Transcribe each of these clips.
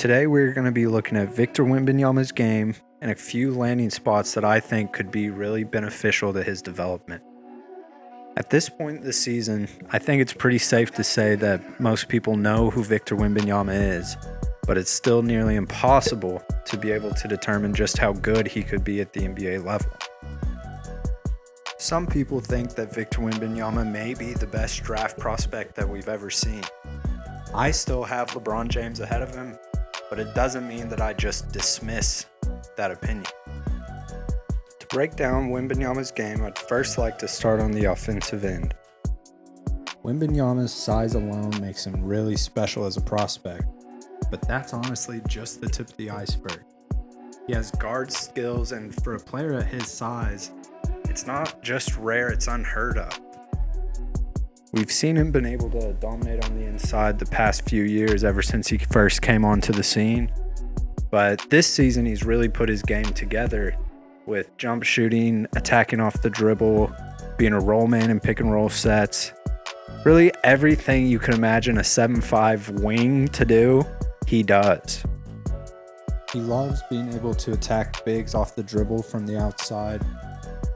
Today we're going to be looking at Victor Wembanyama's game and a few landing spots that I think could be really beneficial to his development. At this point in the season, I think it's pretty safe to say that most people know who Victor Wembanyama is, but it's still nearly impossible to be able to determine just how good he could be at the NBA level. Some people think that Victor Wembanyama may be the best draft prospect that we've ever seen. I still have LeBron James ahead of him, but it doesn't mean that I just dismiss that opinion. To break down Wembanyama's game, I'd first like to start on the offensive end. Wembanyama's size alone makes him really special as a prospect, but that's honestly just the tip of the iceberg. He has guard skills, and for a player at his size, it's not just rare, it's unheard of. We've seen him been able to dominate on the inside the past few years ever since he first came onto the scene. But this season, he's really put his game together with jump shooting, attacking off the dribble, being a roll man in pick and roll sets. Really everything you could imagine a 7'5" wing to do, he does. He loves being able to attack bigs off the dribble from the outside.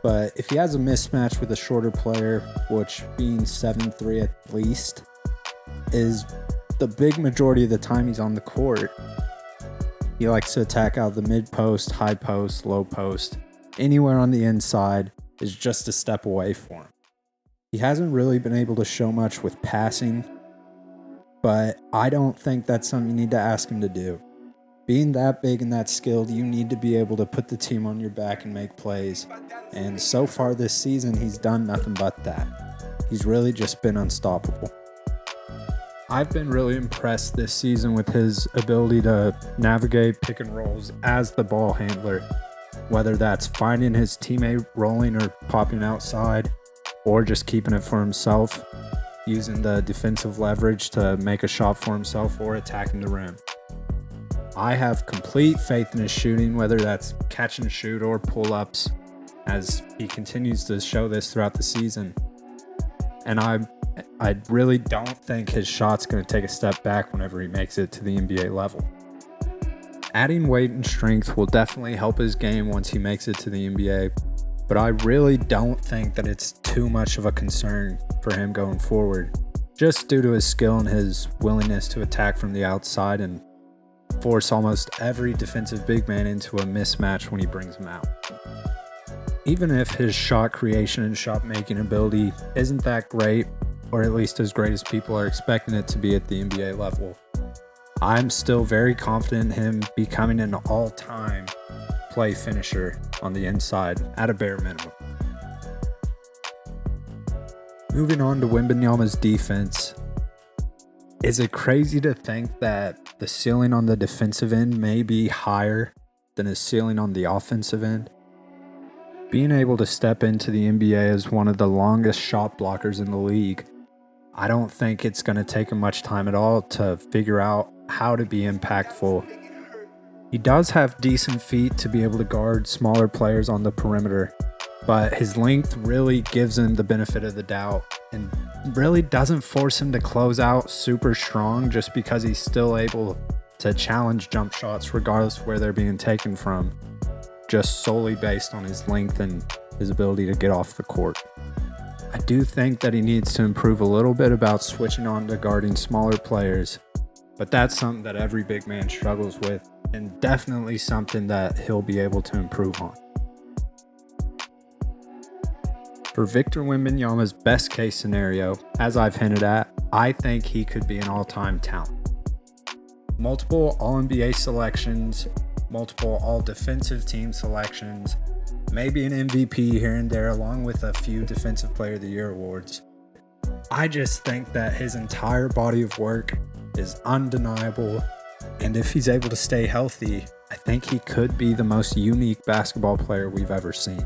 But if he has a mismatch with a shorter player, which being 7'3" at least, is the big majority of the time he's on the court, he likes to attack out the mid post, high post, low post. Anywhere on the inside is just a step away for him. He hasn't really been able to show much with passing, but I don't think that's something you need to ask him to do. Being that big and that skilled, you need to be able to put the team on your back and make plays. And so far this season, he's done nothing but that. He's really just been unstoppable. I've been really impressed this season with his ability to navigate pick and rolls as the ball handler, whether that's finding his teammate rolling or popping outside, or just keeping it for himself, using the defensive leverage to make a shot for himself or attacking the rim. I have complete faith in his shooting, whether that's catch and shoot or pull-ups, as he continues to show this throughout the season. And I really don't think his shot's going to take a step back whenever he makes it to the NBA level. Adding weight and strength will definitely help his game once he makes it to the NBA, but I really don't think that it's too much of a concern for him going forward, just due to his skill and his willingness to attack from the outside and force almost every defensive big man into a mismatch when he brings them out. Even if his shot creation and shot making ability isn't that great, or at least as great as people are expecting it to be at the NBA level, I'm still very confident in him becoming an all-time play finisher on the inside at a bare minimum. Moving on to Wembanyama's defense, is it crazy to think that the ceiling on the defensive end may be higher than his ceiling on the offensive end? Being able to step into the NBA as one of the longest shot blockers in the league, I don't think it's going to take him much time at all to figure out how to be impactful. He does have decent feet to be able to guard smaller players on the perimeter, but his length really gives him the benefit of the doubt and really doesn't force him to close out super strong just because he's still able to challenge jump shots regardless of where they're being taken from, just solely based on his length and his ability to get off the court. I do think that he needs to improve a little bit about switching on to guarding smaller players, but that's something that every big man struggles with and definitely something that he'll be able to improve on. For Victor Wembanyama's best case scenario, as I've hinted at, I think he could be an all-time talent. Multiple All-NBA selections, multiple All-Defensive Team selections, maybe an MVP here and there along with a few Defensive Player of the Year awards. I just think that his entire body of work is undeniable, and if he's able to stay healthy, I think he could be the most unique basketball player we've ever seen.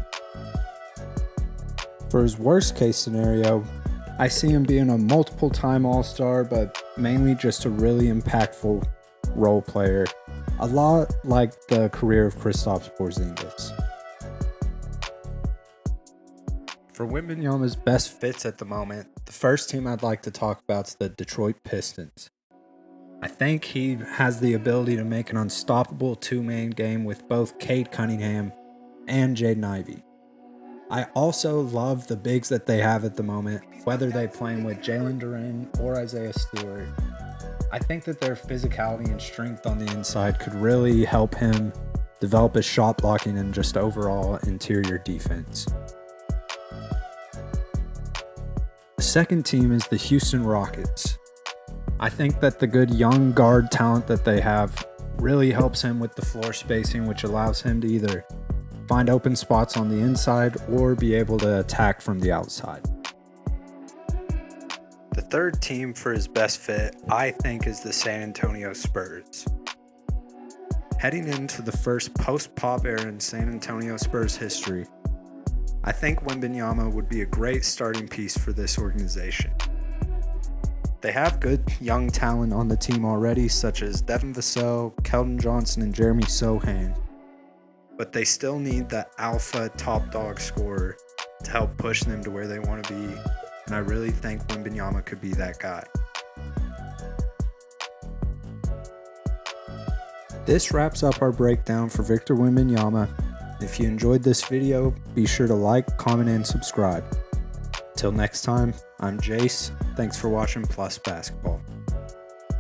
For his worst case scenario, I see him being a multiple-time All-Star, but mainly just a really impactful role player, a lot like the career of Kristaps Porzingis. For Wembanyama's best fits at the moment, the first team I'd like to talk about is the Detroit Pistons. I think he has the ability to make an unstoppable two-man game with both Cade Cunningham and Jaden Ivey. I also love the bigs that they have at the moment, whether they playing with Jalen Duren or Isaiah Stewart. I think that their physicality and strength on the inside could really help him develop his shot blocking and just overall interior defense. The second team is the Houston Rockets. I think that the good young guard talent that they have really helps him with the floor spacing, which allows him to either find open spots on the inside or be able to attack from the outside. The third team for his best fit, I think, is the San Antonio Spurs. Heading into the first post-Pop era in San Antonio Spurs history, I think Wembanyama would be a great starting piece for this organization. They have good young talent on the team already, such as Devin Vassell, Keldon Johnson, and Jeremy Sohan. But they still need that alpha top dog scorer to help push them to where they want to be, and I really think Wembanyama could be that guy. This wraps up our breakdown for Victor Wembanyama. If you enjoyed this video, be sure to like, comment, and subscribe. Till next time, I'm Jace. Thanks for watching Plus Basketball.